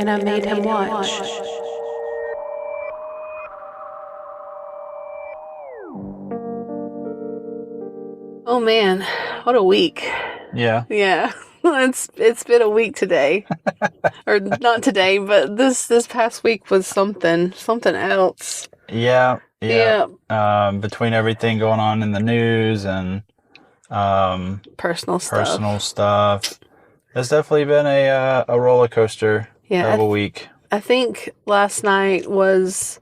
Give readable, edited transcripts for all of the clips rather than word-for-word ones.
and I made him watch. Oh man, what a week. Yeah. Yeah. It's been a week today. Or not today, but this past week was something else. Yeah. Yeah. Between everything going on in the news and Personal stuff, it's definitely been a roller coaster Yeah, of a week. I think last night was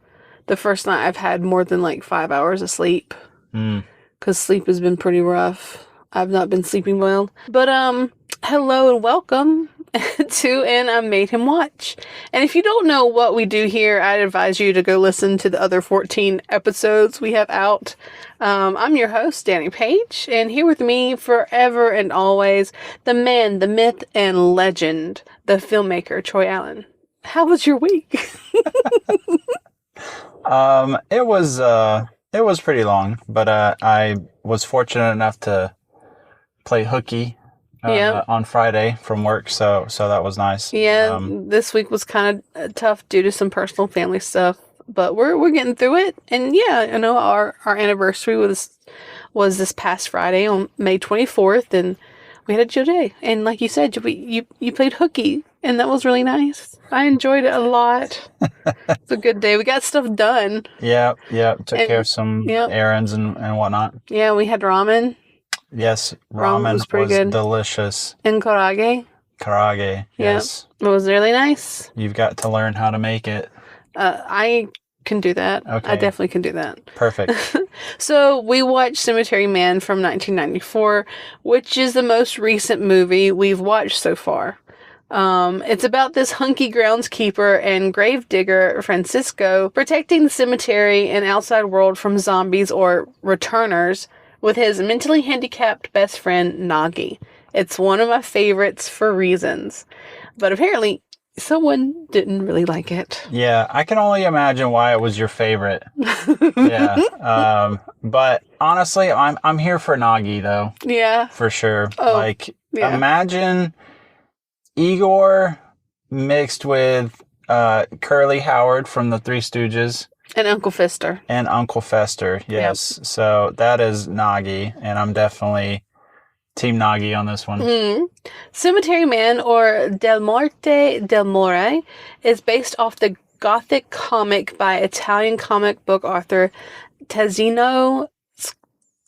the first night I've had more than like 5 hours of sleep. Because sleep has been pretty rough. I've not been sleeping well. But, hello and welcome to And I Made Him Watch. And if you don't know what we do here, I'd advise you to go listen to the other 14 episodes we have out. I'm your host, Dani Page, and here with me forever and always, the man, the myth, and legend, the filmmaker, Troy Allen. How was your week? It was pretty long, but I was fortunate enough to play hooky on Friday from work, so that was nice. Yeah, this week was kind of tough due to some personal family stuff, but we're getting through it. And yeah, I know our anniversary was this past Friday on May 24th, and we had a chill day. And like you said, you played hooky, and that was really nice. I enjoyed it a lot. It's a good day. We got stuff done. Yeah. Took care of some errands and whatnot. Yeah, we had ramen. Yes, ramen was pretty good. Delicious. And karaage. Karaage, yes. It was really nice. You've got to learn how to make it. I can do that. Okay. I definitely can do that. Perfect. So we watched Cemetery Man from 1994, which is the most recent movie we've watched so far. It's about this hunky groundskeeper and gravedigger, Francisco, protecting the cemetery and outside world from zombies or returners with his mentally handicapped best friend, Nagi. It's one of my favorites for reasons. But apparently, someone didn't really like it. Yeah, I can only imagine why it was your favorite. Yeah. But honestly, I'm here for Nagi, though. Yeah. For sure. Oh, imagine Igor mixed with Curly Howard from the Three Stooges. And Uncle Fester. Yes. Yep. So that is Nagi, and I'm definitely Team Nagi on this one. Mm-hmm. Cemetery Man, or Del Morte del More, is based off the Gothic comic by Italian comic book author Tiziano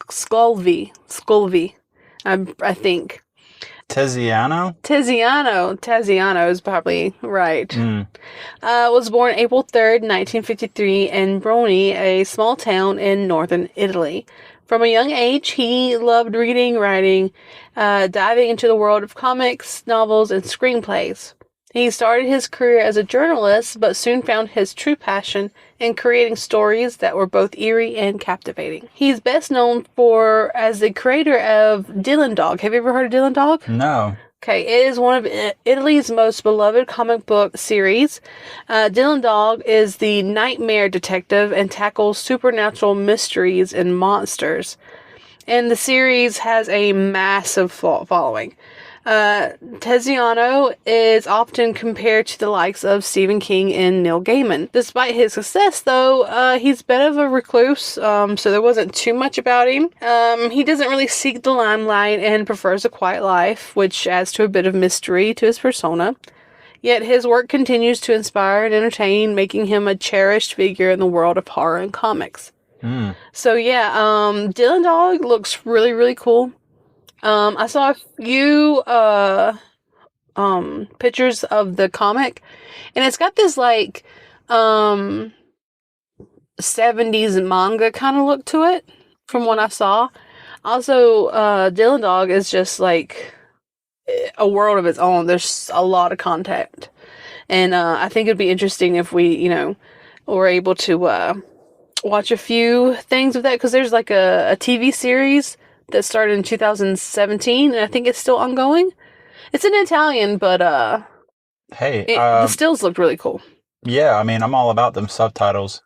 Scolvi, I think. Tiziano is probably right. Was born April 3rd, 1953 in Broni, a small town in northern Italy. From a young age, he loved reading, writing, diving into the world of comics, novels, and screenplays. He started his career as a journalist, but soon found his true passion in creating stories that were both eerie and captivating. He's best known as the creator of Dylan Dog. Have you ever heard of Dylan Dog? No. Okay, it is one of Italy's most beloved comic book series. Dylan Dog is the nightmare detective and tackles supernatural mysteries and monsters. And the series has a massive following. Tiziano is often compared to the likes of Stephen King and Neil Gaiman. Despite his success, though, he's a bit of a recluse, so there wasn't too much about him. He doesn't really seek the limelight and prefers a quiet life, which adds to a bit of mystery to his persona. Yet his work continues to inspire and entertain, making him a cherished figure in the world of horror and comics. So yeah, Dylan Dog looks really, really cool. I saw a few pictures of the comic, and it's got this like 70s manga kind of look to it from what I saw. Also, Dylan Dog is just like a world of its own. There's a lot of content, and I think it'd be interesting if we, were able to watch a few things of that, because there's like a TV series that started in 2017, and I think it's still ongoing. It's in Italian, but the stills looked really cool. Yeah, I mean, I'm all about them subtitles,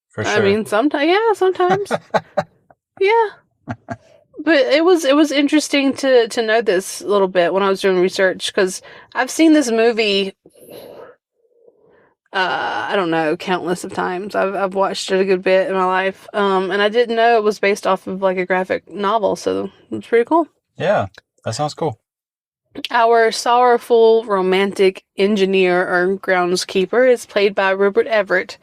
for sure. I mean, sometimes. Yeah. But it was interesting to know this a little bit when I was doing research, because I've seen this movie I don't know, countless of times. I've watched it a good bit in my life. And I didn't know it was based off of like a graphic novel, so it's pretty cool. Yeah, that sounds cool. Our sorrowful romantic engineer or groundskeeper is played by Rupert Everett.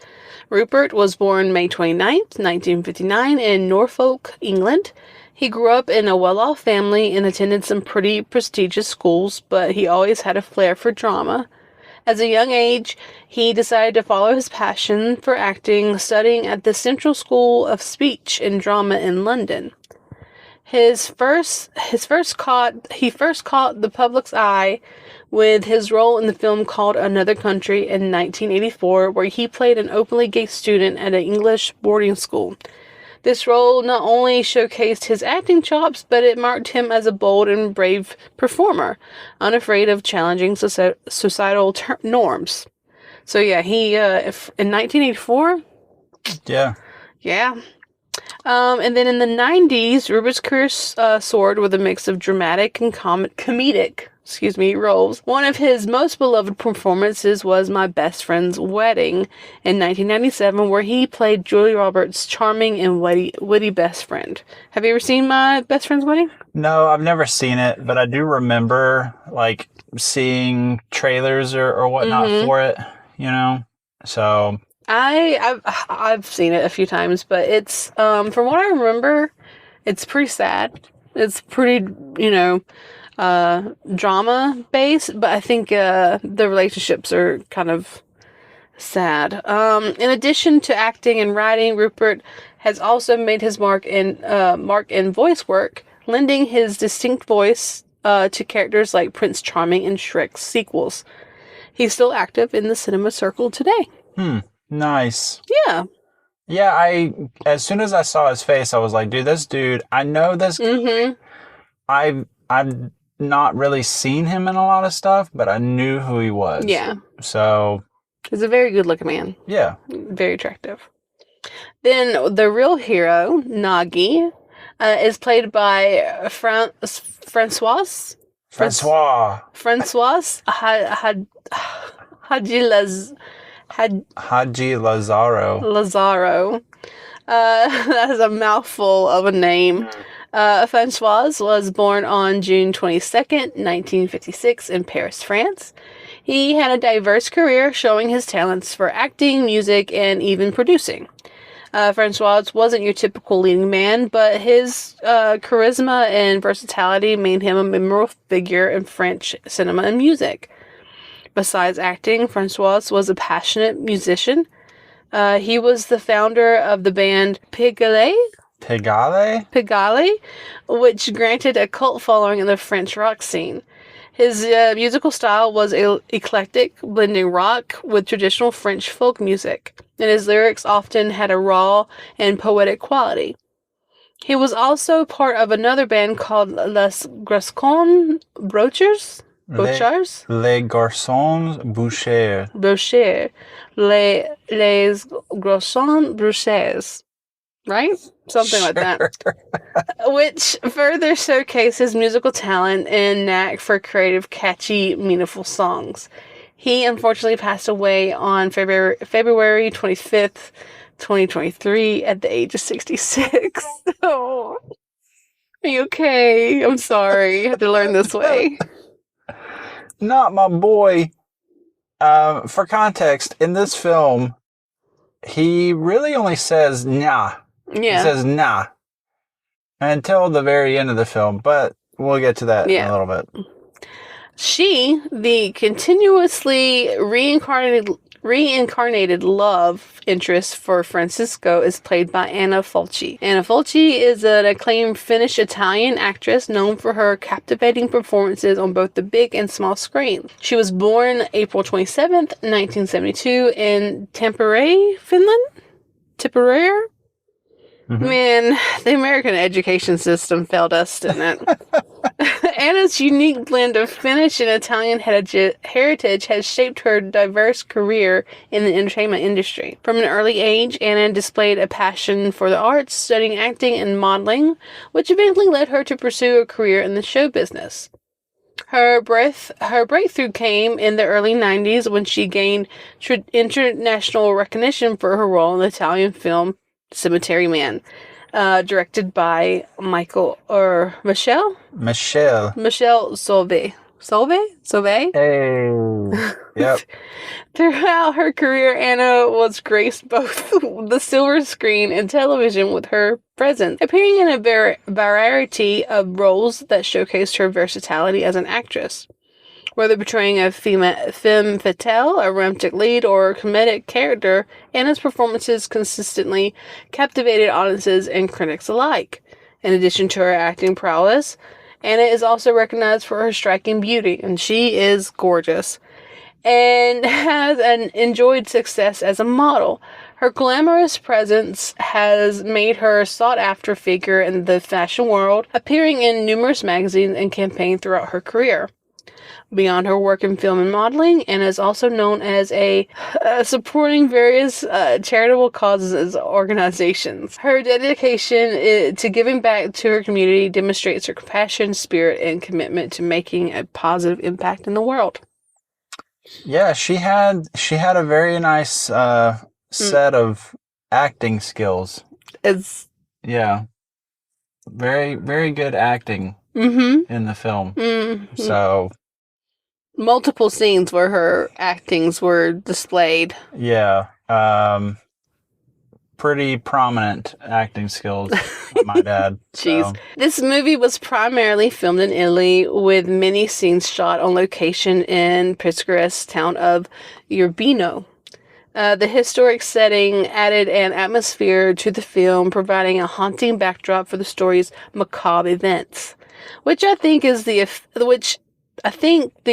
Rupert was born May 29th, 1959 in Norfolk, England. He grew up in a well-off family and attended some pretty prestigious schools, but he always had a flair for drama. As a young age, he decided to follow his passion for acting, studying at the Central School of Speech and Drama in London. He first caught the public's eye with his role in the film called Another Country in 1984, where he played an openly gay student at an English boarding school. This role not only showcased his acting chops, but it marked him as a bold and brave performer, unafraid of challenging societal norms. So yeah, he in 1984. Yeah. Yeah. And then in the 90s, Rupert's career soared with a mix of dramatic and comedic roles. One of his most beloved performances was My Best Friend's Wedding in 1997, where he played Julia Roberts' charming and witty best friend. Have you ever seen My Best Friend's Wedding? No, I've never seen it, but I do remember like seeing trailers or whatnot for it, you know? So I've seen it a few times, but it's from what I remember, it's pretty sad. It's pretty, drama based, but I think the relationships are kind of sad. In addition to acting and writing, Rupert has also made his mark in voice work, lending his distinct voice to characters like Prince Charming and Shrek's sequels. He's still active in the cinema circle today. Nice. Yeah. Yeah, as soon as I saw his face, I was like, dude, I know this. I've not really seen him in a lot of stuff, but I knew who he was. Yeah. So he's a very good looking man. Yeah. Very attractive. Then the real hero, Nagi, is played by Francois Hadji-Lazaro. That is a mouthful of a name. Francois was born on June 22nd, 1956 in Paris, France. He had a diverse career, showing his talents for acting, music, and even producing. Francois wasn't your typical leading man, but his charisma and versatility made him a memorable figure in French cinema and music. Besides acting, Francois was a passionate musician. He was the founder of the band Pigalle, which granted a cult following in the French rock scene. His musical style was eclectic, blending rock with traditional French folk music, and his lyrics often had a raw and poetic quality. He was also part of another band called Les Garçons Bouchers. Les Garçons Bouchers. Les Garçons Bouchers. Right? Something like that. Which further showcased his musical talent and knack for creative, catchy, meaningful songs. He unfortunately passed away on February 25th, 2023 at the age of 66. Oh. Are you okay? I'm sorry. I had to learn this way. Not my boy. For context, in this film, he really only says nah. Yeah. He says nah until the very end of the film, but we'll get to that in a little bit. She, the continuously reincarnated love interest for Francisco, is played by Anna Falchi. Anna Falchi is an acclaimed Finnish-Italian actress known for her captivating performances on both the big and small screen. She was born April 27th, 1972 in Tampere, Finland? Tampere? Man, the American education system failed us, didn't it? Anna's unique blend of Finnish and Italian heritage has shaped her diverse career in the entertainment industry. From an early age, Anna displayed a passion for the arts, studying acting and modeling, which eventually led her to pursue a career in the show business. Her breakthrough came in the early 90s when she gained international recognition for her role in the Italian film Cemetery Man, directed by Michelle Solve. Solve? Hey. Yep. Throughout her career, Anna was graced both the silver screen and television with her presence, appearing in a variety of roles that showcased her versatility as an actress. Whether portraying a femme fatale, a romantic lead, or a comedic character, Anna's performances consistently captivated audiences and critics alike. In addition to her acting prowess, Anna is also recognized for her striking beauty, and she is gorgeous, and has enjoyed success as a model. Her glamorous presence has made her a sought-after figure in the fashion world, appearing in numerous magazines and campaigns throughout her career. Beyond her work in film and modeling, Anna is also known as supporting various charitable causes and organizations. Her dedication to giving back to her community demonstrates her compassion, spirit, and commitment to making a positive impact in the world. Yeah, she had a very nice set of acting skills. Yeah, very, very good acting in the film. Mm-hmm. So multiple scenes where her actings were displayed. Yeah, pretty prominent acting skills, my dad. Jeez. So. This movie was primarily filmed in Italy, with many scenes shot on location in picturesque town of Urbino. The historic setting added an atmosphere to the film, providing a haunting backdrop for the story's macabre events, which I think is the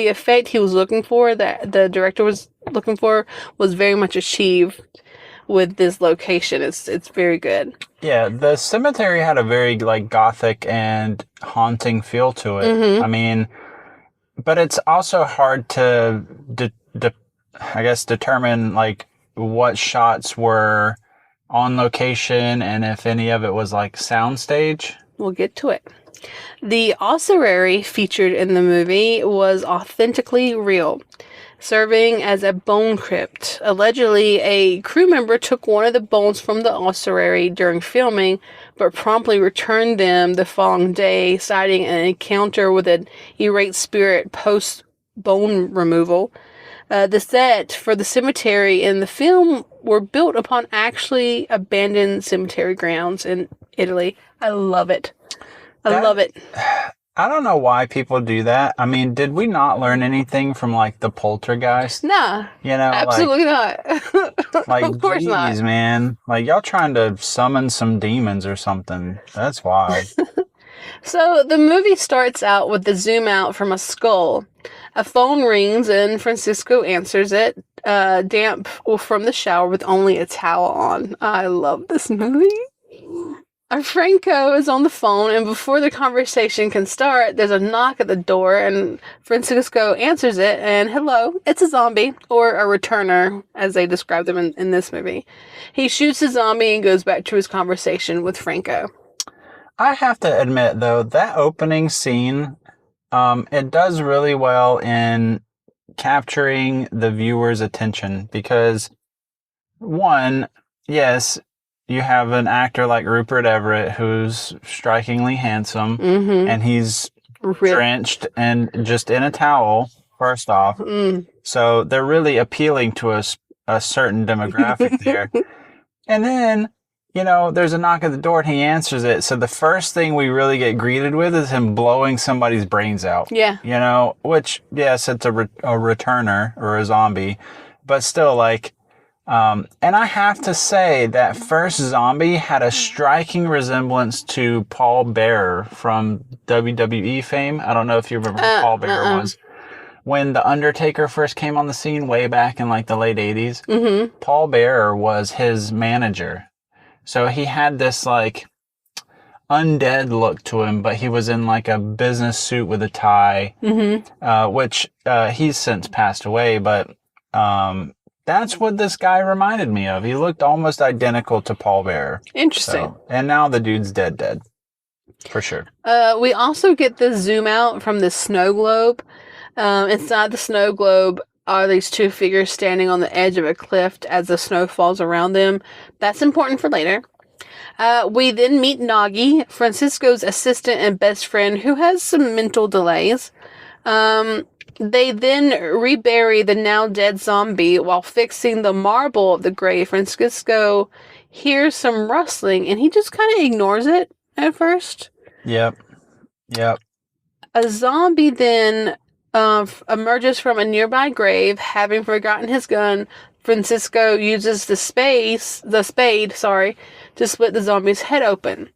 effect he was looking for, that the director was looking for, was very much achieved with this location. It's very good. Yeah, the cemetery had a very gothic and haunting feel to it. Mm-hmm. I mean, but it's also hard to determine what shots were on location and if any of it was soundstage. We'll get to it. The ossuary featured in the movie was authentically real, serving as a bone crypt. Allegedly, a crew member took one of the bones from the ossuary during filming, but promptly returned them the following day, citing an encounter with an irate spirit post-bone removal. The set for the cemetery in the film were built upon actually abandoned cemetery grounds in Italy. I love it. I love it. I don't know why people do that. I mean, did we not learn anything from the Poltergeist? Nah. Absolutely not. Of course not. Man. Y'all trying to summon some demons or something. That's wild. So the movie starts out with the zoom out from a skull. A phone rings and Francisco answers it, damp from the shower with only a towel on. I love this movie. Franco is on the phone, and before the conversation can start, there's a knock at the door, and Francisco answers it, and hello, it's a zombie, or a returner, as they describe them in this movie. He shoots the zombie and goes back to his conversation with Franco. I have to admit, though, that opening scene, it does really well in capturing the viewer's attention, because, one, yes, you have an actor like Rupert Everett who's strikingly handsome, and he's drenched and just in a towel, first off. So they're really appealing to a certain demographic there. And then, there's a knock at the door and he answers it. So the first thing we really get greeted with is him blowing somebody's brains out. Yeah. Which, yes, it's a returner or a zombie, but still and I have to say that first zombie had a striking resemblance to Paul Bearer from WWE fame. I don't know if you remember who Paul Bearer was. When The Undertaker first came on the scene way back in the late 80s, Paul Bearer was his manager. So he had this undead look to him, but he was in a business suit with a tie, which he's since passed away, but that's what this guy reminded me of. He looked almost identical to Paul Bearer. Interesting. And now the dude's dead. For sure. We also get the zoom out from the snow globe. Inside the snow globe are these two figures standing on the edge of a cliff as the snow falls around them. That's important for later. We then meet Nagi, Francisco's assistant and best friend, who has some mental delays. They then rebury the now dead zombie while fixing the marble of the grave. Francisco hears some rustling and he just kind of ignores it at first. Yep. A zombie then emerges from a nearby grave, having forgotten his gun. Francisco uses the spade, to split the zombie's head open.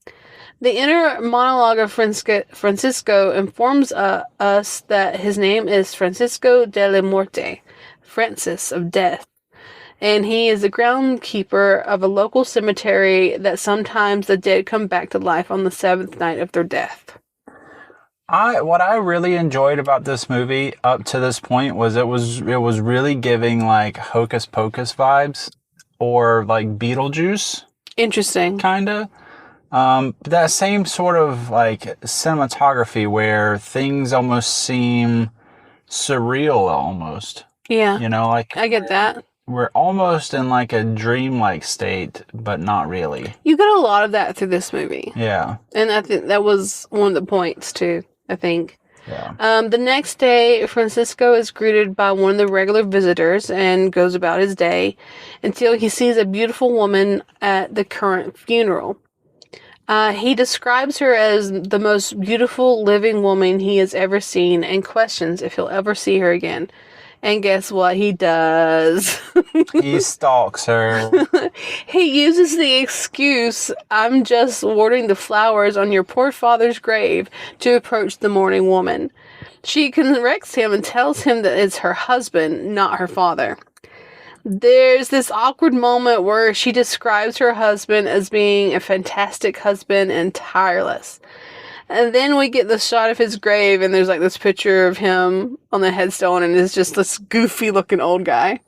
The inner monologue of Francisco informs us that his name is Francisco de la Muerte, Francis of Death, and he is the groundskeeper of a local cemetery that sometimes the dead come back to life on the 7th night of their death. What I really enjoyed about this movie up to this point was it was really giving like Hocus Pocus vibes or like Beetlejuice. Interesting. Kinda. That same sort of like cinematography where things almost seem surreal almost. Yeah. You know, like I get that. We're almost in like a dreamlike state, but not really. You get a lot of that through this movie. Yeah. And I think that was one of the points too, I think. Yeah. The next day, Francisco is greeted by one of the regular visitors and goes about his day until he sees a beautiful woman at the current funeral. He describes her as the most beautiful living woman he has ever seen and questions if he'll ever see her again. And guess what? He does. He stalks her. He uses the excuse, "I'm just watering the flowers on your poor father's grave," to approach the mourning woman. She corrects him and tells him that it's her husband, not her father. There's this awkward moment where she describes her husband as being a fantastic husband and tireless. And then we get the shot of his grave, and there's like this picture of him on the headstone, and it's just this goofy looking old guy.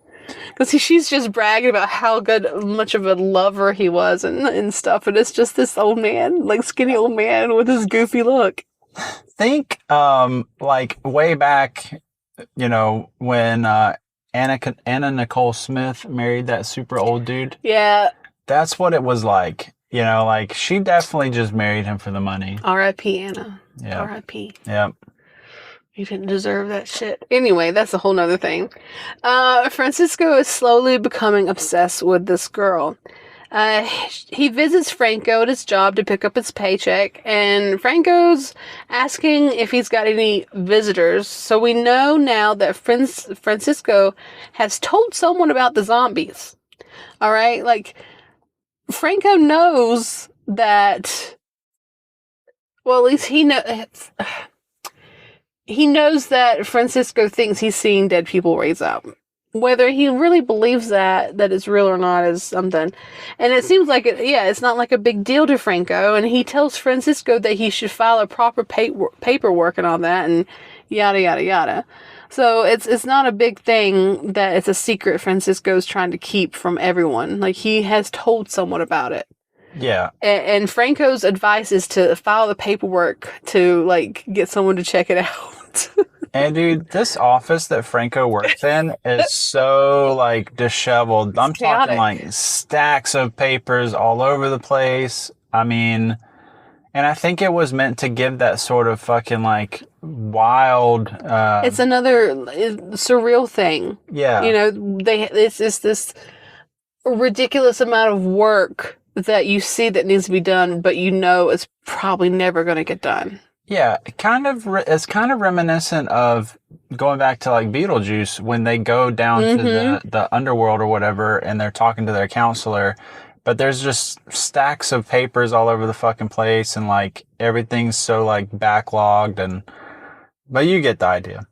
Because she's just bragging about how much of a lover he was and stuff, and it's just this old man, like skinny old man with his goofy look. Think, like way back, you know, when Anna Nicole Smith married that super old dude. Yeah. That's what it was like. You know, like, she definitely just married him for the money. R.I.P. Anna. Yeah. R.I.P. Yep. You didn't deserve that shit. Anyway, that's a whole nother thing. Francisco is slowly becoming obsessed with this girl. He visits Franco at his job to pick up his paycheck, and Franco's asking if he's got any visitors. So we know now that Francisco has told someone about the zombies. All right? Like, Franco knows that, well, at least he knows that Francisco thinks he's seeing dead people raise up. Whether he really believes that it's real or not is something. And it seems like it's not like a big deal to Franco, and he tells Francisco that he should file a proper paperwork and all that, and yada, yada, yada. So it's not a big thing that it's a secret Francisco's trying to keep from everyone. Like, he has told someone about it. Yeah. And Franco's advice is to file the paperwork to, like, get someone to check it out. And dude, this office that Franco works in is so like disheveled. I'm talking like stacks of papers all over the place. I mean, and I think it was meant to give that sort of fucking like wild. It's another surreal thing. Yeah. You know, it's this ridiculous amount of work that you see that needs to be done, but you know it's probably never going to get done. Yeah, it's kind of reminiscent of going back to like Beetlejuice when they go down to the underworld or whatever, and they're talking to their counselor, but there's just stacks of papers all over the fucking place, and like everything's so like backlogged, but you get the idea.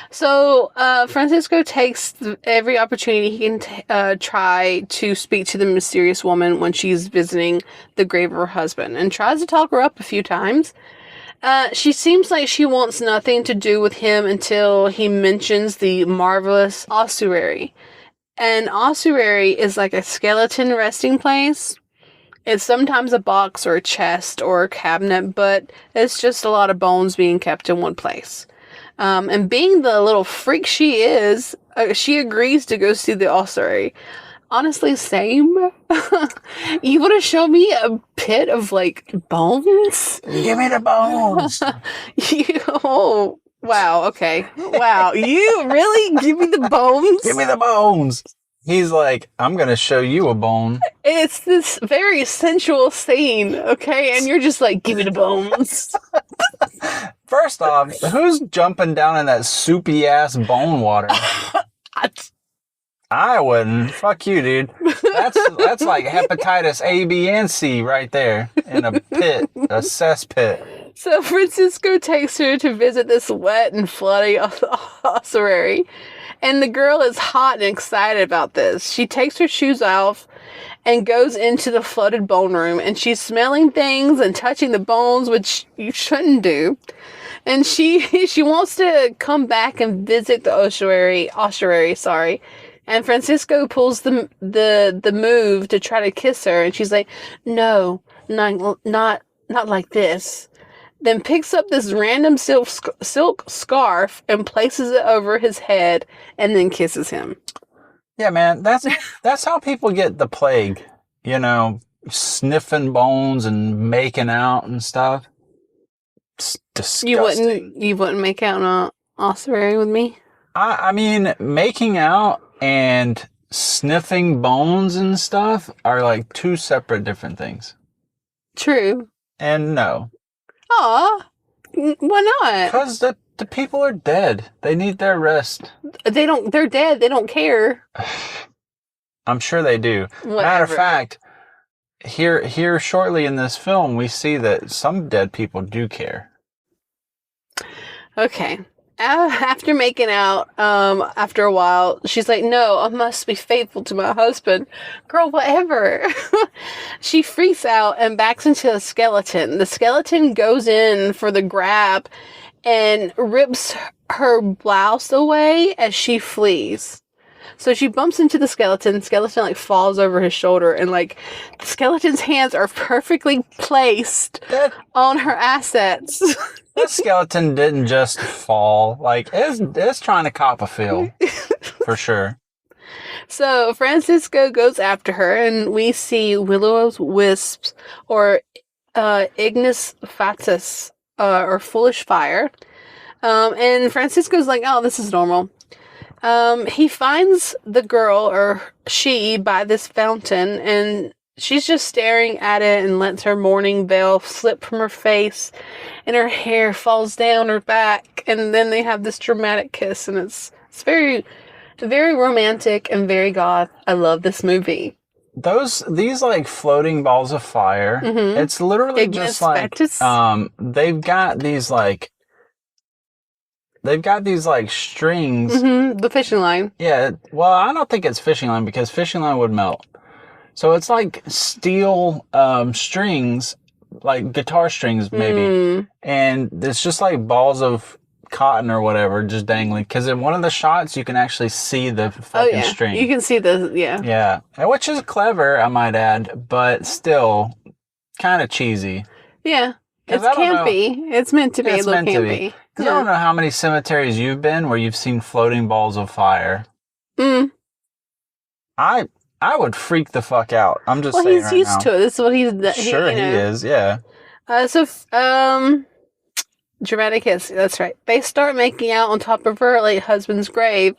So Francisco takes every opportunity he can try to speak to the mysterious woman when she's visiting the grave of her husband, and tries to talk her up a few times. She seems like she wants nothing to do with him until he mentions the marvelous ossuary. An ossuary is like a skeleton resting place. It's sometimes a box or a chest or a cabinet, but it's just a lot of bones being kept in one place. And being the little freak she is, she agrees to go see the ossuary. Honestly, same. You want to show me a pit of, like, bones? Give me the bones. Oh, wow, okay. Wow, you really? Give me the bones? Give me the bones. He's like, I'm going to show you a bone. It's this very sensual scene, okay? And you're just like, give me the bones. First off, who's jumping down in that soupy ass bone water? I wouldn't. Fuck you, dude. That's like hepatitis A, B, and C right there in a pit, a cesspit. So Francisco takes her to visit this wet and floody ossuary. And the girl is hot and excited about this. She takes her shoes off and goes into the flooded bone room. And she's smelling things and touching the bones, which you shouldn't do. And she wants to come back and visit the ossuary. And Francisco pulls the move to try to kiss her. And she's like, no, not like this. Then picks up this random silk scarf and places it over his head and then kisses him. Yeah, man, that's how people get the plague, you know, sniffing bones and making out and stuff. It's disgusting. You wouldn't make out in an ossuary with me? I mean, making out and sniffing bones and stuff are like two separate different things. True. And no. Aw, why not? Because the people are dead. They need their rest. They're dead. They don't care. I'm sure they do. Whatever. Matter of fact, here shortly in this film, we see that some dead people do care. Okay. After making out, after a while, she's like, no, I must be faithful to my husband. Girl, whatever. She freaks out and backs into a skeleton. The skeleton goes in for the grab and rips her blouse away as she flees. So she bumps into the skeleton. Skeleton, like, falls over his shoulder. And, like, the skeleton's hands are perfectly placed on her assets. That skeleton didn't just fall. Like, it's trying to cop a feel. For sure. So Francisco goes after her. And we see Will-o'-the wisps or ignis fatuus or foolish fire. And Francisco's like, oh, this is normal. He finds the girl, or she, by this fountain, and she's just staring at it and lets her mourning veil slip from her face, and her hair falls down her back, and then they have this dramatic kiss, and it's very, very romantic and very goth. I love this movie. These like floating balls of fire, it's literally Ignis just like, fatuus. they've got these strings. The fishing line. Yeah, well, I don't think it's fishing line because fishing line would melt. So it's like steel strings, like guitar strings maybe. And it's just like balls of cotton or whatever just dangling. Because in one of the shots, you can actually see the fucking string. You can see Yeah, which is clever, I might add, but still kind of cheesy. Yeah, it's campy. It's meant to be a little campy. Because I don't know how many cemeteries you've been where you've seen floating balls of fire. I would freak the fuck out. I'm just saying right now. Well, he's used to it. This is what he's... Sure, he is, yeah. Dramatic kiss. That's right. They start making out on top of her late husband's grave.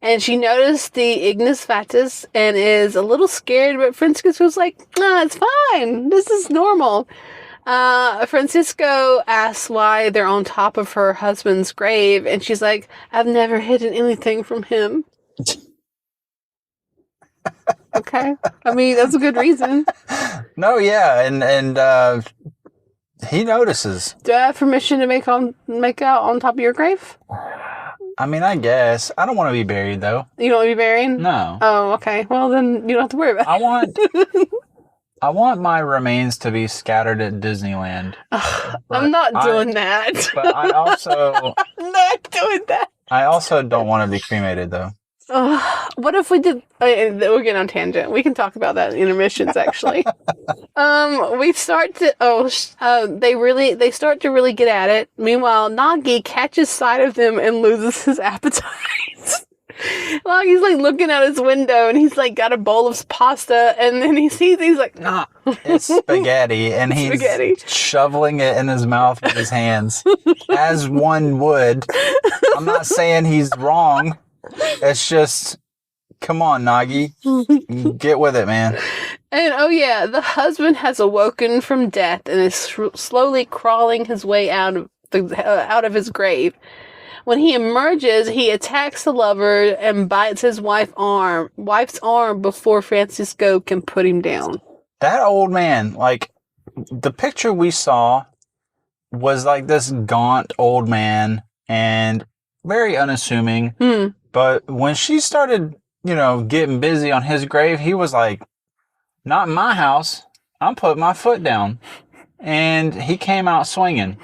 And she noticed the ignis fatuus and is a little scared, but Francisco's like, nah, it's fine. This is normal. Francisco asks why they're on top of her husband's grave, and she's like, I've never hidden anything from him. Okay. I mean, that's a good reason. No, yeah, and he notices. Do I have permission to make out on top of your grave? I mean, I guess. I don't want to be buried, though. You don't want to be buried? No. Oh, okay. Well, then you don't have to worry about it. I want my remains to be scattered at Disneyland. I'm not doing that. But I also... I'm not doing that. I also don't want to be cremated, though. What if we did? We're getting on tangent. We can talk about that in intermissions, actually. We start to. They start to really get at it. Meanwhile, Nagi catches sight of them and loses his appetite. Well, he's like looking out his window and he's like got a bowl of pasta, and then he sees, he's like, nah, it's spaghetti, and he's shoveling it in his mouth with his hands, as one would. I'm not saying he's wrong. It's just, come on, Nagi, get with it, man. And oh yeah, the husband has awoken from death and is slowly crawling his way out of his grave. When he emerges, he attacks the lover and bites his wife's arm before Francisco can put him down. That old man, like, the picture we saw was like this gaunt old man and very unassuming. But when she started, getting busy on his grave, he was like, not in my house. I'm putting my foot down. And he came out swinging.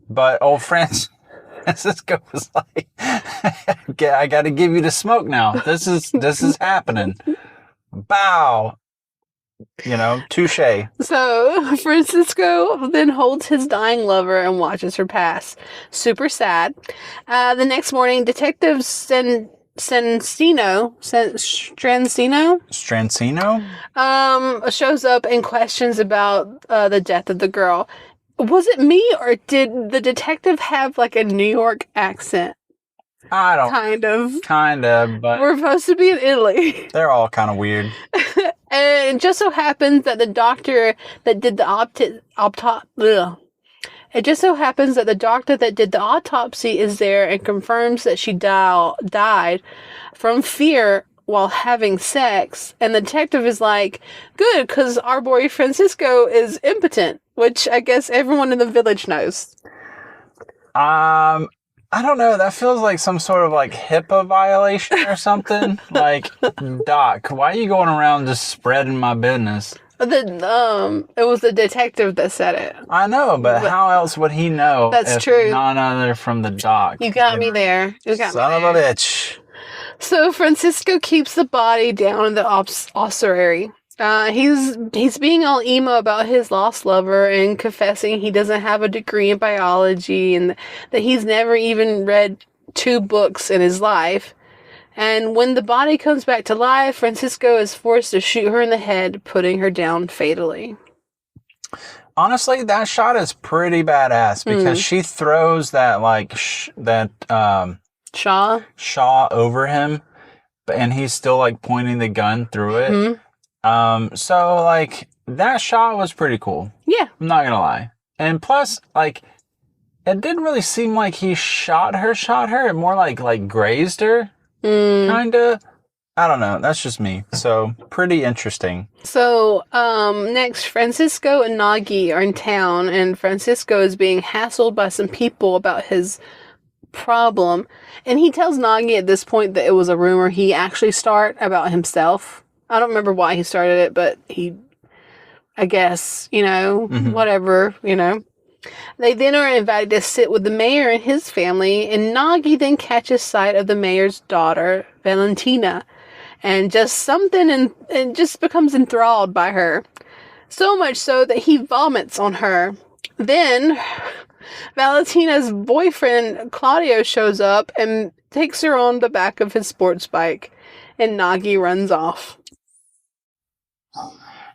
But old Francisco was like, I got to give you the smoke now. This is happening. Bow. Touche. So Francisco then holds his dying lover and watches her pass. Super sad. The next morning, Detective Strancino shows up and questions about the death of the girl. Was it me, or did the detective have like a New York accent? I don't. Kind of, but we're supposed to be in Italy. They're all kind of weird. And it just so happens that the doctor that did the autopsy is there and confirms that she died from fear while having sex. And the detective is like, good, because our boy Francisco is impotent, which I guess everyone in the village knows. I don't know. That feels like some sort of like HIPAA violation or something. Like, Doc, why are you going around just spreading my business? It was the detective that said it. I know, but how else would he know? That's true. None other from the doc. You got me there. Son of a bitch. So Francisco keeps the body down in the ossuary. He's being all emo about his lost lover and confessing he doesn't have a degree in biology and that he's never even read 2 books in his life. And when the body comes back to life, Francisco is forced to shoot her in the head, putting her down fatally. Honestly, that shot is pretty badass because she throws that shaw over him, and he's still like pointing the gun through it. So like that shot was pretty cool. Yeah. I'm not gonna lie. And plus, like, it didn't really seem like he shot her. It more like grazed her. Kinda. I don't know. That's just me. So pretty interesting. So next, Francisco and Nagi are in town, and Francisco is being hassled by some people about his problem. And he tells Nagi at this point that it was a rumor he actually started about himself. I don't remember why he started it, but I guess, whatever, They then are invited to sit with the mayor and his family, and Nagi then catches sight of the mayor's daughter, Valentina, and just becomes enthralled by her. So much so that he vomits on her. Then Valentina's boyfriend, Claudio, shows up and takes her on the back of his sports bike, and Nagi runs off.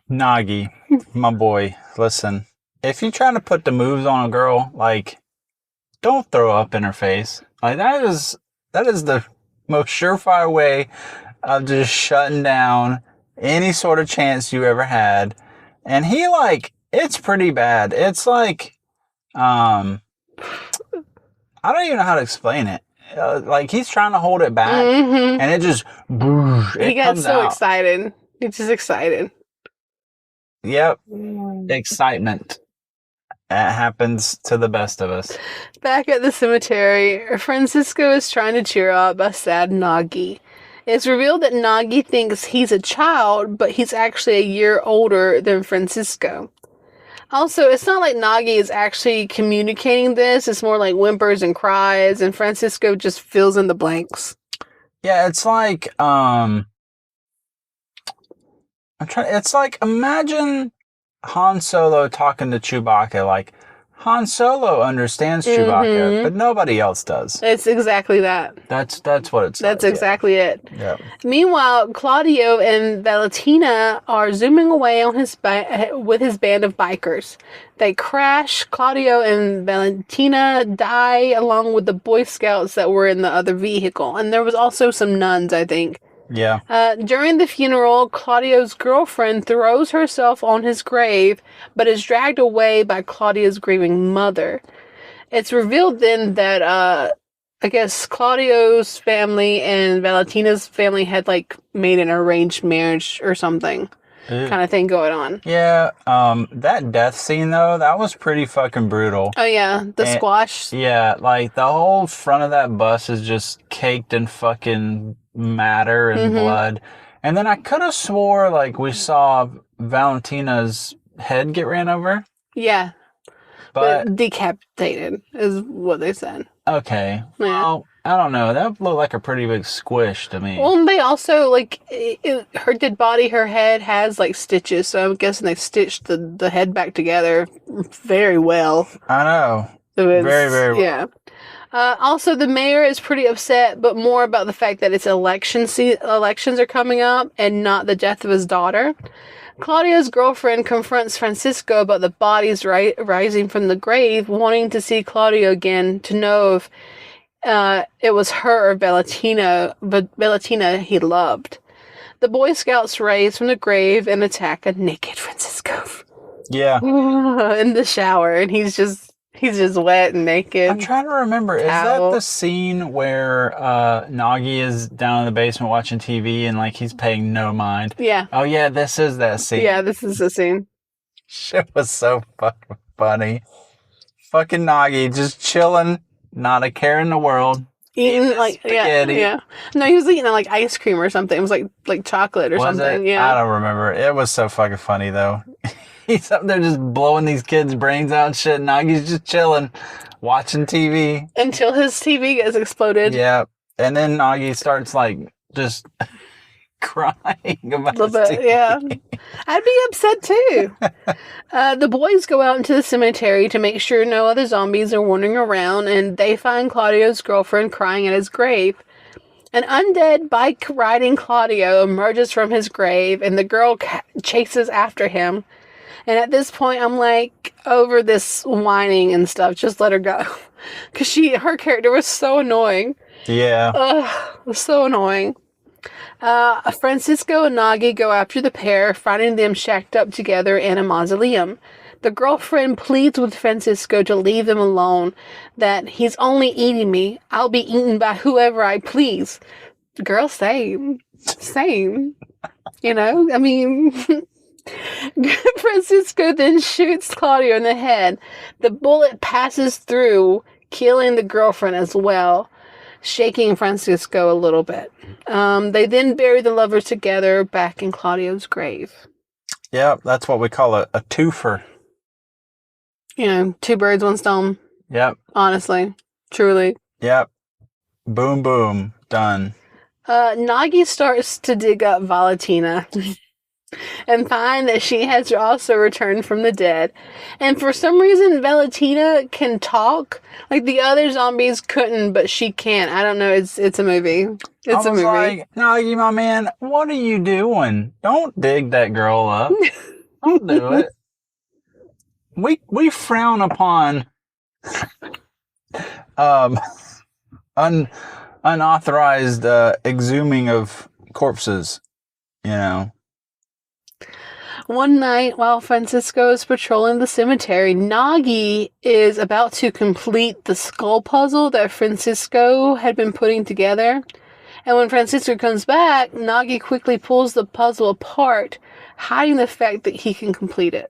Nagi, my boy, listen. If you're trying to put the moves on a girl, like, don't throw up in her face. Like, that is the most surefire way of just shutting down any sort of chance you ever had. And he, like, it's pretty bad. It's like, I don't even know how to explain it. Like, he's trying to hold it back, and it just, he got so excited. He's just excited. Yep. Excitement. That happens to the best of us. Back at the cemetery, Francisco is trying to cheer up a sad Nagi. It's revealed that Nagi thinks he's a child, but he's actually a year older than Francisco. Also, it's not like Nagi is actually communicating this. It's more like whimpers and cries, and Francisco just fills in the blanks. Yeah, it's like it's like, imagine Han Solo talking to Chewbacca. Like, Han Solo understands Chewbacca, but nobody else does. It's exactly that. That's what it's That's like. exactly it. Yeah. Meanwhile, Claudio and Valentina are zooming away on with his band of bikers. They crash. Claudio and Valentina die along with the Boy Scouts that were in the other vehicle. And there was also some nuns, I think. Yeah. During the funeral, Claudio's girlfriend throws herself on his grave, but is dragged away by Claudio's grieving mother. It's revealed then that, I guess Claudio's family and Valentina's family had, like, made an arranged marriage or something. Kind of thing going on. Yeah. That death scene, though, that was pretty fucking brutal. Oh, yeah. The squash. Yeah, like, the whole front of that bus is just caked in fucking matter and blood. And then I could have swore, like, we saw Valentina's head get ran over. Yeah. But decapitated is what they said. Okay. Yeah. Well, I don't know. That looked like a pretty big squish to me. Well, they also, like, her dead body, her head has, like, stitches, so I'm guessing they stitched the head back together very well. I know. Very, very well. Yeah. Also, the mayor is pretty upset, but more about the fact that it's elections are coming up and not the death of his daughter. Claudio's girlfriend confronts Francisco about the bodies rising from the grave, wanting to see Claudio again to know if it was her or Valentina, but Valentina he loved. The Boy Scouts rise from the grave and attack a naked Francisco. Yeah. In the shower, and he's just wet and naked. I'm trying to remember. Is that the scene where Nagi is down in the basement watching TV and, like, he's paying no mind? Yeah. Oh, yeah, this is that scene. Yeah, this is the scene. Shit was so fucking funny. Fucking Nagi just chilling, not a care in the world. Eating, like, spaghetti. Yeah. No, he was eating, like, ice cream or something. It was like chocolate or something. It? Yeah. I don't remember. It was so fucking funny, though. He's up there just blowing these kids' brains out and shit. Nagi's just chilling, watching TV. Until his TV gets exploded. Yeah. And then Nagi starts, like, just crying about his TV. Yeah. I'd be upset, too. The boys go out into the cemetery to make sure no other zombies are wandering around, and they find Claudio's girlfriend crying at his grave. An undead bike-riding Claudio emerges from his grave, and the girl chases after him. And at this point, I'm like, over this whining and stuff, just let her go. Because her character was so annoying. Yeah. So annoying. Francisco and Nagi go after the pair, finding them shacked up together in a mausoleum. The girlfriend pleads with Francisco to leave them alone, that he's only eating me. I'll be eaten by whoever I please. Girl, same. You know, I mean... Francisco then shoots Claudio in the head. The bullet passes through, killing the girlfriend as well, shaking Francisco a little bit. They then bury the lovers together back in Claudio's grave. Yeah, that's what we call a twofer. You know, two birds, one stone. Yep. Honestly. Truly. Yep. Boom, boom. Done. Nagi starts to dig up Valentina. And find that she has also returned from the dead. And for some reason, Valentina can talk. Like, the other zombies couldn't, but she can. I don't know. It's a movie. It's a movie. Like, Nagi, my man, what are you doing? Don't dig that girl up. Don't do it. We frown upon unauthorized exhuming of corpses, you know. One night, while Francisco is patrolling the cemetery, Nagi is about to complete the skull puzzle that Francisco had been putting together. And when Francisco comes back, Nagi quickly pulls the puzzle apart, hiding the fact that he can complete it.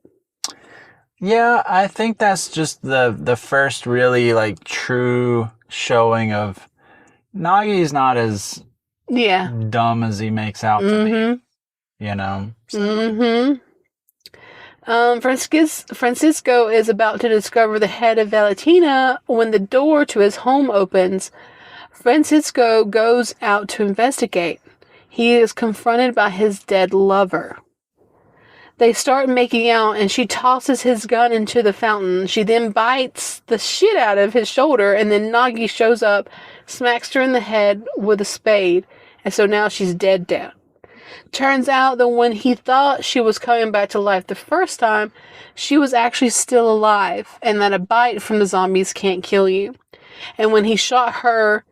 Yeah, I think that's just the first really, like, true showing of Nagi's not as dumb as he makes out to me. You know? Francisco is about to discover the head of Valentina when the door to his home opens. Francisco goes out to investigate. He is confronted by his dead lover. They start making out, and she tosses his gun into the fountain. She then bites the shit out of his shoulder, and then Nagi shows up, smacks her in the head with a spade, and so now she's dead down. Turns out that when he thought she was coming back to life the first time, she was actually still alive, and that a bite from the zombies can't kill you. And when he shot her,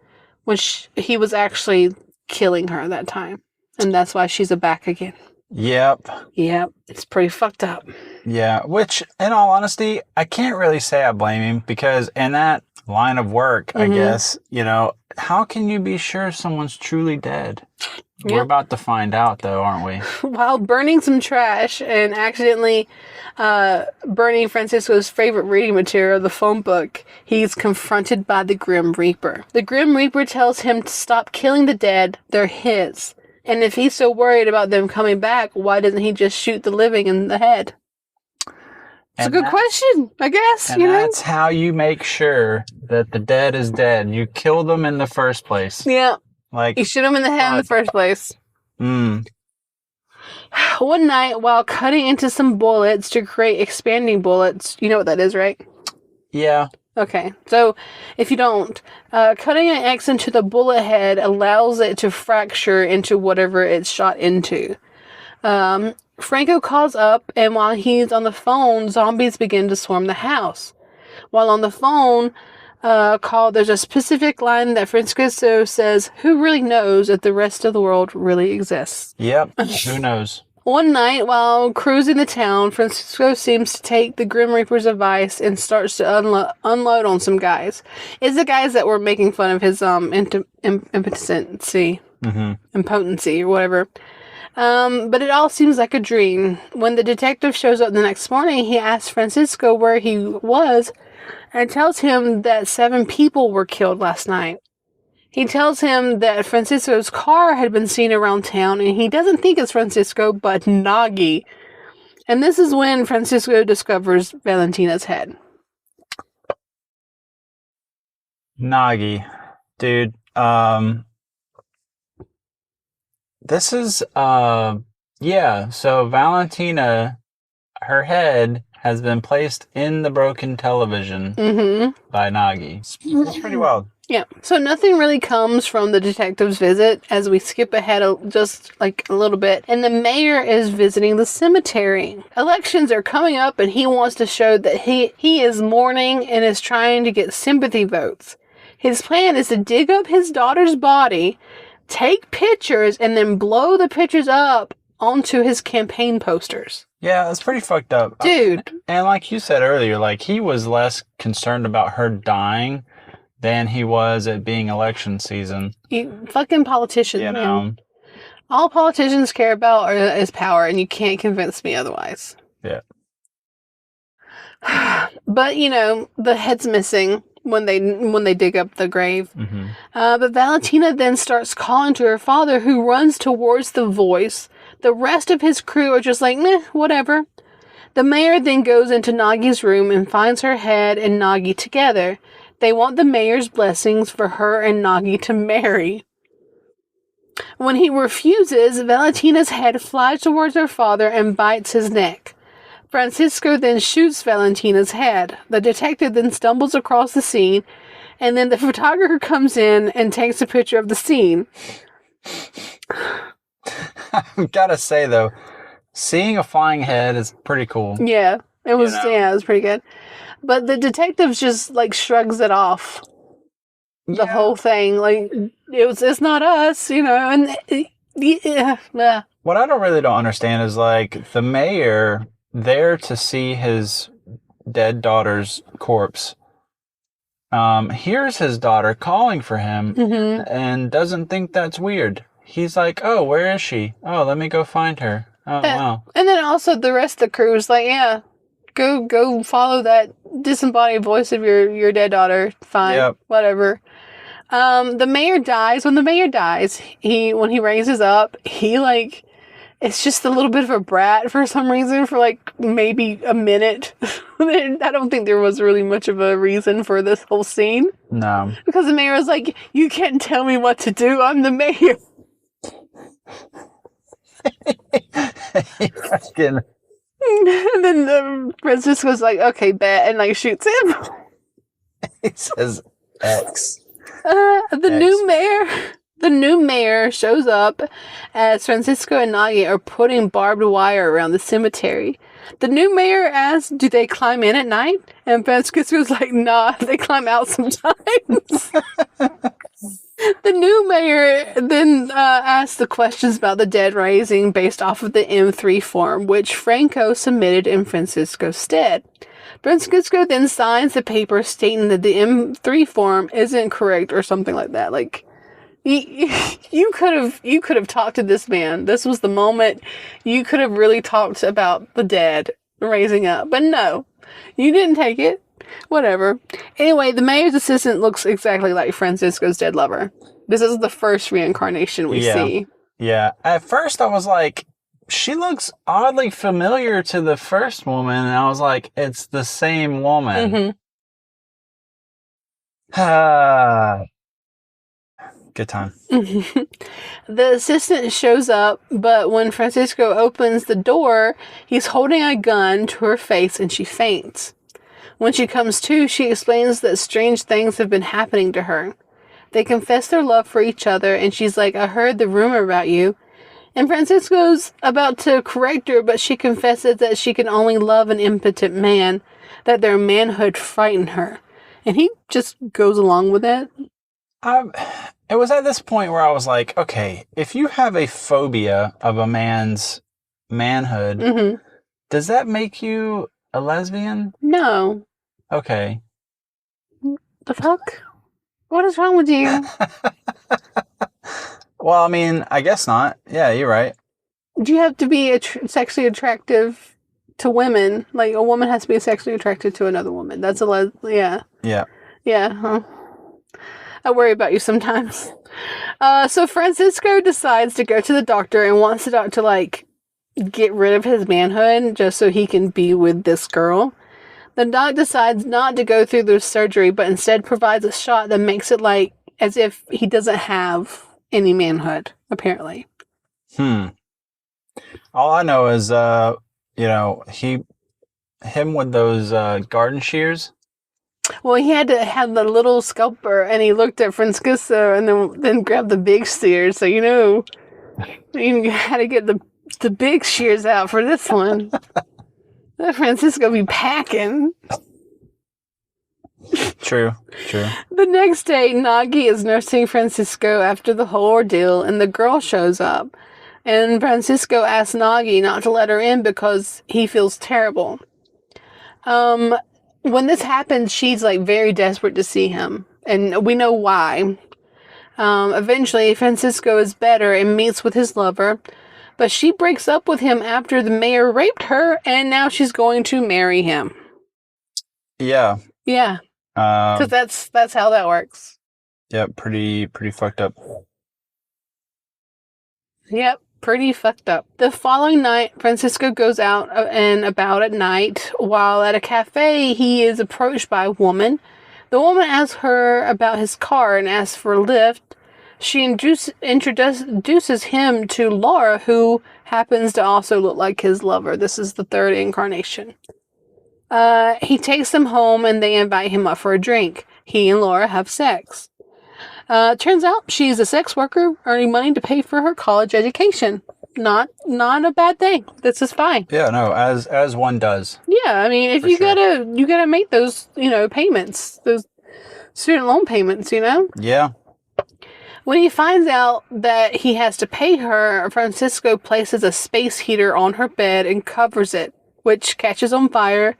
he was actually killing her that time. And that's why she's back again. Yep. It's pretty fucked up. Yeah, which, in all honesty, I can't really say I blame him, because in that line of work, I guess, how can you be sure someone's truly dead? Yep. We're about to find out, though, aren't we? While burning some trash and accidentally burning Francisco's favorite reading material, the phone book, he's confronted by the Grim Reaper. The Grim Reaper tells him to stop killing the dead. They're his. And if he's so worried about them coming back, why doesn't he just shoot the living in the head? It's a good question, I guess. And that's how you make sure that the dead is dead. You kill them in the first place. Yeah. You shoot him in the head in the first place. One night, while cutting into some bullets to create expanding bullets, you know what that is, right? Yeah. Okay, so if you don't, cutting an X into the bullet head allows it to fracture into whatever it's shot into. Franco calls up, and while he's on the phone, zombies begin to swarm the house. While on the phone call, there's a specific line that Francisco says, "Who really knows if the rest of the world really exists?" Yep, who knows? One night, while cruising the town, Francisco seems to take the Grim Reaper's advice and starts to unload on some guys. It's the guys that were making fun of his impotency, impotency, or whatever. But it all seems like a dream. When the detective shows up the next morning, he asks Francisco where he was and tells him that 7 people were killed last night. He tells him that Francisco's car had been seen around town, and he doesn't think it's Francisco, but Nagi. And this is when Francisco discovers Valentina's head. Nagi. Dude, this is, so Valentina, her head has been placed in the broken television by Nagi. It's pretty wild. Yeah, so nothing really comes from the detective's visit as we skip ahead just a little bit. And the mayor is visiting the cemetery. Elections are coming up, and he wants to show that he is mourning and is trying to get sympathy votes. His plan is to dig up his daughter's body, take pictures, and then blow the pictures up onto his campaign posters. Yeah, that's pretty fucked up. Dude. And like you said earlier, he was less concerned about her dying than he was at being election season. Fucking politicians, man. All politicians care about is power, and you can't convince me otherwise. Yeah. But, the head's missing when they dig up the grave. But Valentina then starts calling to her father, who runs towards the voice. The rest of his crew are just like, meh, whatever. The mayor then goes into Nagi's room and finds her head and Nagi together. They want the mayor's blessings for her and Nagi to marry. When he refuses, Valentina's head flies towards her father and bites his neck. Francisco then shoots Valentina's head. The detective then stumbles across the scene, and then the photographer comes in and takes a picture of the scene. I've got to say, though, seeing a flying head is pretty cool. Yeah, it was pretty good. But the detective just, shrugs it off. The whole thing. It's not us, and... What I don't understand is, the mayor, there to see his dead daughter's corpse, hears his daughter calling for him and doesn't think that's weird. He's like, oh, where is she? Oh, let me go find her. Oh, wow. And then also the rest of the crew is like, yeah, go follow that disembodied voice of your dead daughter. Fine, whatever. The mayor dies. When the mayor dies, when he raises up, he it's just a little bit of a brat for some reason for like maybe a minute. I don't think there was really much of a reason for this whole scene. No. Because the mayor was like, you can't tell me what to do. I'm the mayor. Fucking. And then Francisco's like, okay, bet, and like shoots him. He says X. The new mayor shows up as Francisco and Nagi are putting barbed wire around the cemetery. The new mayor asks, do they climb in at night? And Francisco's like, nah, they climb out sometimes. The new mayor then asked the questions about the dead rising based off of the M3 form, which Franco submitted in Francisco's stead. Francisco then signs the paper stating that the M3 form isn't correct or something like that. Like, you could have talked to this man. This was the moment you could have really talked about the dead raising up. But no, you didn't take it. Whatever. Anyway, the mayor's assistant looks exactly like Francisco's dead lover. This is the first reincarnation we see. Yeah. At first I was like, she looks oddly familiar to the first woman, and I was like, it's the same woman. Mm-hmm. Good time. The assistant shows up, but when Francisco opens the door, he's holding a gun to her face and she faints. When she comes to, she explains that strange things have been happening to her. They confess their love for each other, and she's like, I heard the rumor about you. And Francisco's about to correct her, but she confesses that she can only love an impotent man, that their manhood frightened her. And he just goes along with it. It was at this point where I was like, okay, if you have a phobia of a man's manhood, does that make you a lesbian? No. Okay. The fuck? What is wrong with you? Well, I mean, I guess not. Yeah, you're right. Do you have to be sexually attractive to women? Like, a woman has to be sexually attracted to another woman. That's yeah. Yeah. Yeah. Huh? I worry about you sometimes. So Francisco decides to go to the doctor and wants the doctor to, like, get rid of his manhood just so he can be with this girl. The doc decides not to go through the surgery, but instead provides a shot that makes it like as if he doesn't have any manhood, apparently. All I know is, him with those garden shears. Well, he had to have the little scalper, and he looked at Francisco and then grabbed the big shears. So, you had to get the big shears out for this one. Francisco be packing. True. The next day, Nagi is nursing Francisco after the whole ordeal, and the girl shows up. And Francisco asks Nagi not to let her in because he feels terrible. When this happens, she's like very desperate to see him, and we know why. Eventually, Francisco is better and meets with his lover, but she breaks up with him after the mayor raped her, and now she's going to marry him. Yeah. Yeah. Because that's how that works. Yep, pretty fucked up. Yep, pretty fucked up. The following night, Francisco goes out and about at night. While at a cafe, he is approached by a woman. The woman asks her about his car and asks for a lift. She introduces him to Laura, who happens to also look like his lover. This is the third incarnation. He takes them home and they invite him up for a drink. He and Laura have sex. Turns out she's a sex worker earning money to pay for her college education. Not a bad thing. This is fine. Yeah, no, as one does. Yeah, I mean, if you gotta make those, payments, those student loan payments, Yeah. When he finds out that he has to pay her, Francisco places a space heater on her bed and covers it, which catches on fire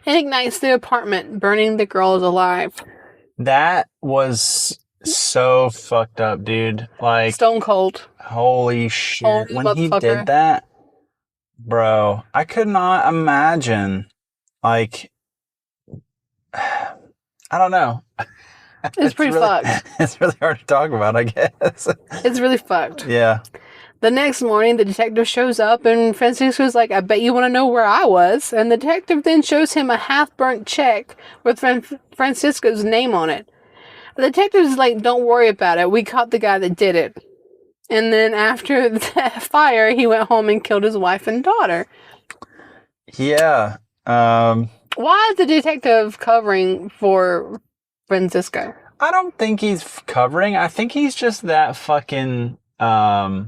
and ignites the apartment, burning the girls alive. That was so fucked up, dude. Like, stone cold. Holy shit. When he did that, bro, I could not imagine, like, I don't know. It's pretty fucked. It's really hard to talk about, I guess. It's really fucked. Yeah. The next morning, the detective shows up, and Francisco's like, I bet you want to know where I was. And the detective then shows him a half-burnt check with Francisco's name on it. The detective's like, don't worry about it. We caught the guy that did it. And then after the fire, he went home and killed his wife and daughter. Yeah. Why is the detective covering for Francisco? I don't think he's covering. I think he's just that fucking, I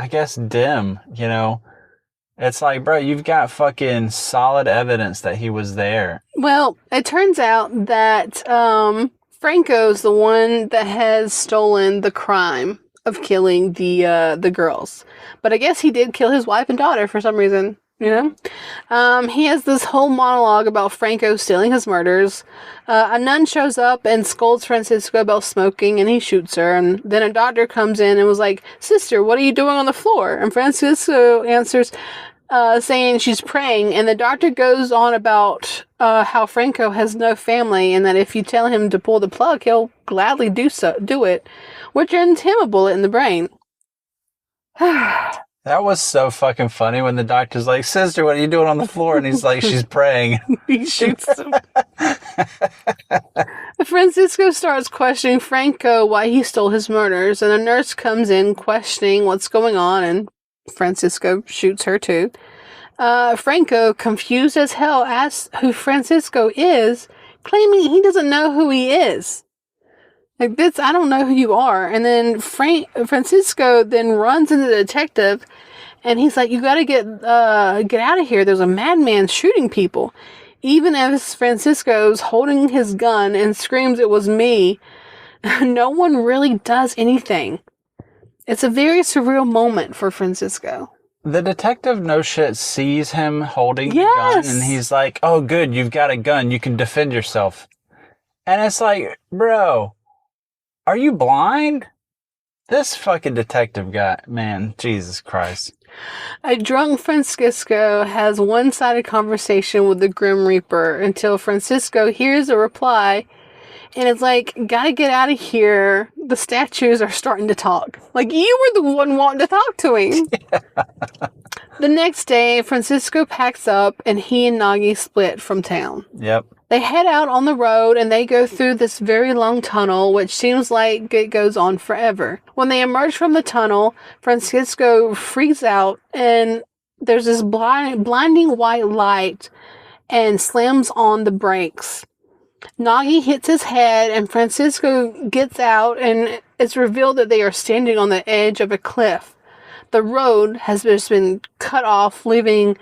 guess, dim, you know? It's like, bro, you've got fucking solid evidence that he was there. Well, it turns out that Franco's the one that has stolen the crime of killing the girls. But I guess he did kill his wife and daughter for some reason, you know? He has this whole monologue about Franco stealing his murders. A nun shows up and scolds Francisco about smoking, and he shoots her. And then a doctor comes in and was like, Sister, what are you doing on the floor? And Francisco answers, saying she's praying, and the doctor goes on about how Franco has no family, and that if you tell him to pull the plug, he'll gladly do it, which ends him a bullet in the brain. That was so fucking funny when the doctor's like, Sister, what are you doing on the floor? And he's like, she's praying. He shoots him. Francisco starts questioning Franco why he stole his murders, and a nurse comes in questioning what's going on, and Francisco shoots her too. Franco, confused as hell, asks who Francisco is, claiming he doesn't know who he is. Like, this, I don't know who you are. And then Francisco then runs into the detective, and he's like, you gotta get out of here. There's a madman shooting people. Even as Francisco's holding his gun and screams, it was me, no one really does anything. It's a very surreal moment for Francisco. The detective no shit sees him holding the gun, and he's like, oh, good, you've got a gun. You can defend yourself. And it's like, bro, are you blind? This fucking detective guy, man, Jesus Christ. A drunk Francisco has one-sided conversation with the Grim Reaper until Francisco hears a reply, and it's like, gotta get out of here. The statues are starting to talk. Like, you were the one wanting to talk to him. Yeah. The next day, Francisco packs up, and he and Nagi split from town. Yep. They head out on the road, and they go through this very long tunnel, which seems like it goes on forever. When they emerge from the tunnel, Francisco freaks out, and there's this blinding white light, and slams on the brakes. Nagi hits his head, and Francisco gets out, and it's revealed that they are standing on the edge of a cliff. The road has just been cut off, leaving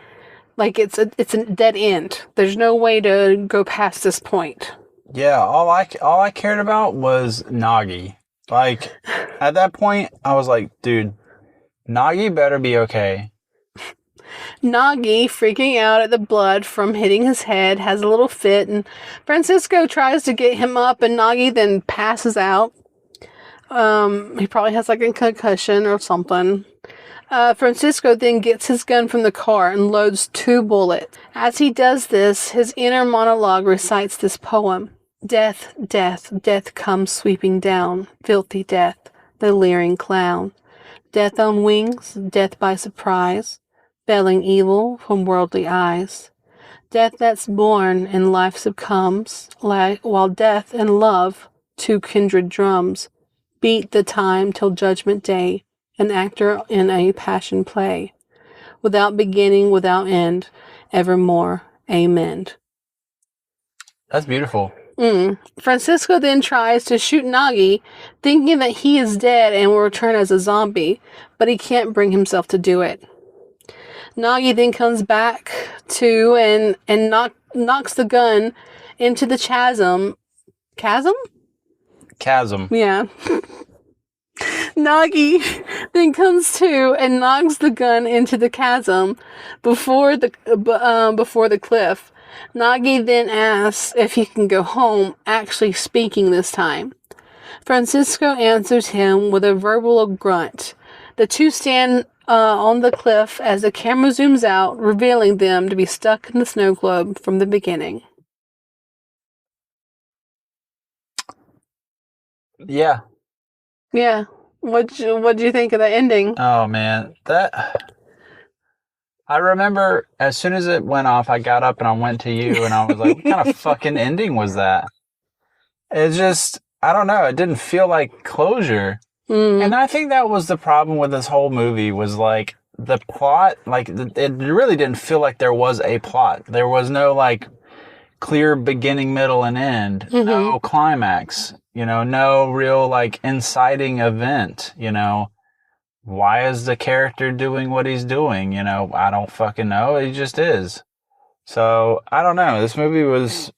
like it's a dead end. There's no way to go past this point. Yeah, all I cared about was Nagi. Like, at that point, I was like, dude, Nagi better be okay. Nagi, freaking out at the blood from hitting his head, has a little fit, and Francisco tries to get him up, and Nagi then passes out. He probably has like a concussion or something. Francisco then gets his gun from the car and loads 2 bullets. As he does this, his inner monologue recites this poem. Death, death, death comes sweeping down, filthy death, the leering clown. Death on wings, death by surprise, belling evil from worldly eyes. Death that's born and life succumbs, while death and love, 2 kindred drums, beat the time till judgment day, an actor in a passion play. Without beginning, without end, evermore, amen. That's beautiful. Francisco then tries to shoot Nagi, thinking that he is dead and will return as a zombie, but he can't bring himself to do it. Nagi then comes back to and knocks the gun into the chasm. Chasm? Chasm. Yeah. Nagi then comes to and knocks the gun into the chasm before the cliff. Nagi then asks if he can go home, actually speaking this time. Francisco answers him with a verbal grunt. The two stand on the cliff as the camera zooms out, revealing them to be stuck in the snow globe from the beginning. Yeah. Yeah. What'd you think of the ending? Oh man, I remember as soon as it went off, I got up and I went to you and I was like, what kind of fucking ending was that? It just, I don't know. It didn't feel like closure. And I think that was the problem with this whole movie was like the plot, like it really didn't feel like there was a plot. There was no like clear beginning, middle, and end. No climax, no real like inciting event, Why is the character doing what he's doing? I don't fucking know. He just is. So I don't know. This movie was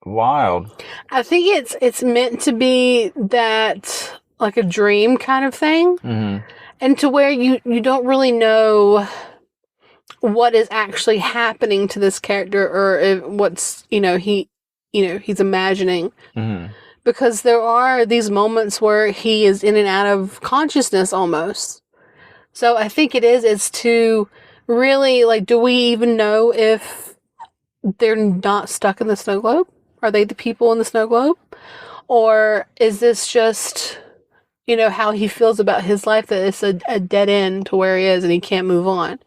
wild. I think it's meant to be that like a dream kind of thing, and to where you don't really know what is actually happening to this character or if what's he's imagining, because there are these moments where he is in and out of consciousness almost. So I think it's to really like, do we even know if they're not stuck in the snow globe? Are they the people in the snow globe? Or is this just, how he feels about his life, that it's a dead end to where he is and he can't move on?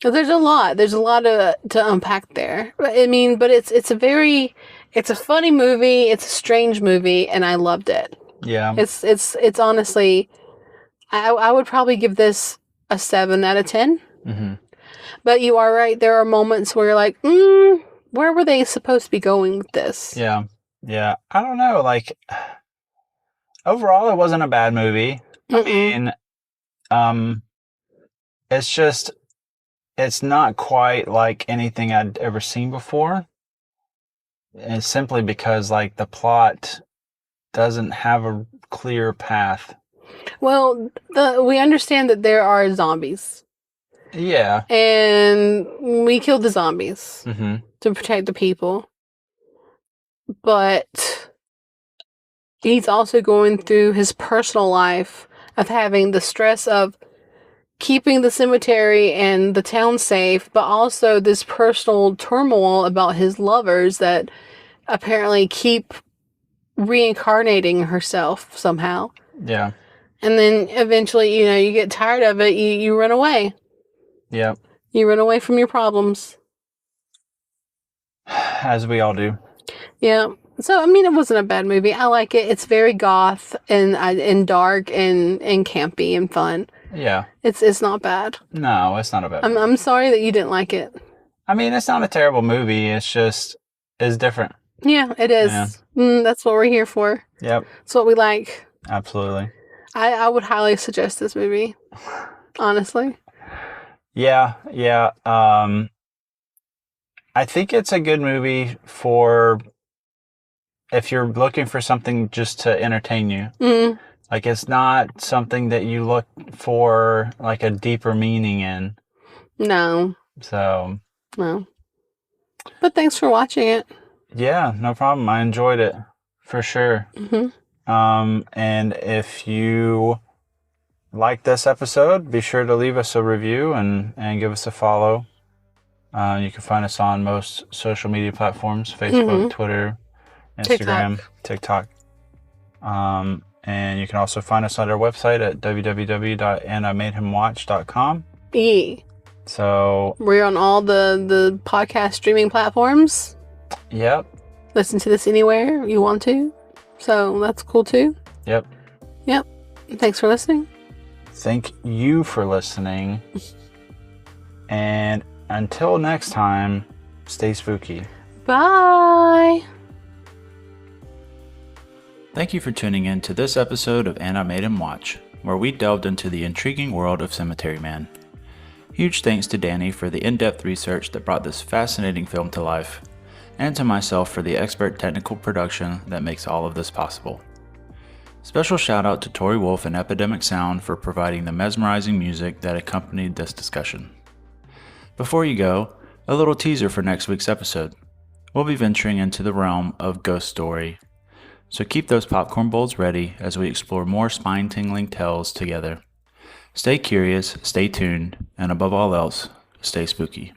There's a lot to unpack there. I mean, but it's a funny movie. It's a strange movie, and I loved it. Yeah. It's honestly, I would probably give this a 7 out of 10. But you are right. There are moments where you're like, where were they supposed to be going with this? Yeah. Yeah. I don't know. Like, overall, it wasn't a bad movie. I mean, it's not quite like anything I'd ever seen before. And simply because, like, the plot doesn't have a clear path. Well, we understand that there are zombies. Yeah. And we killed the zombies to protect the people. But he's also going through his personal life of having the stress of keeping the cemetery and the town safe, but also this personal turmoil about his lovers that apparently keep reincarnating herself somehow. Yeah. And then eventually, you get tired of it, you run away. Yeah. You run away from your problems. As we all do. Yeah. So, I mean, it wasn't a bad movie. I like it. It's very goth and dark and campy and fun. Yeah. It's not bad. No, it's not a bad movie. I'm sorry that you didn't like it. I mean, it's not a terrible movie. It's different. Yeah, it is. Yeah. That's what we're here for. Yep. It's what we like. Absolutely. I would highly suggest this movie. Honestly. Yeah. Yeah. I think it's a good movie for if you're looking for something just to entertain you. Like, it's not something that you look for, like, a deeper meaning in. No. So. No. But thanks for watching it. Yeah, no problem. I enjoyed it, for sure. And if you like this episode, be sure to leave us a review and give us a follow. You can find us on most social media platforms, Facebook, Twitter, Instagram, TikTok. And you can also find us on our website at www.andimadehimwatch.com. So we're on all the podcast streaming platforms. Yep. Listen to this anywhere you want to. So that's cool too. Yep. Thanks for listening. Thank you for listening. And until next time, stay spooky. Bye. Thank you for tuning in to this episode of And I Made Him Watch, where we delved into the intriguing world of Cemetery Man. Huge thanks to Dani for the in-depth research that brought this fascinating film to life, and to myself for the expert technical production that makes all of this possible. Special shout out to Tori Wolf and Epidemic Sound for providing the mesmerizing music that accompanied this discussion. Before you go, a little teaser for next week's episode. We'll be venturing into the realm of ghost story, so keep those popcorn bowls ready as we explore more spine-tingling tales together. Stay curious, stay tuned, and above all else, stay spooky.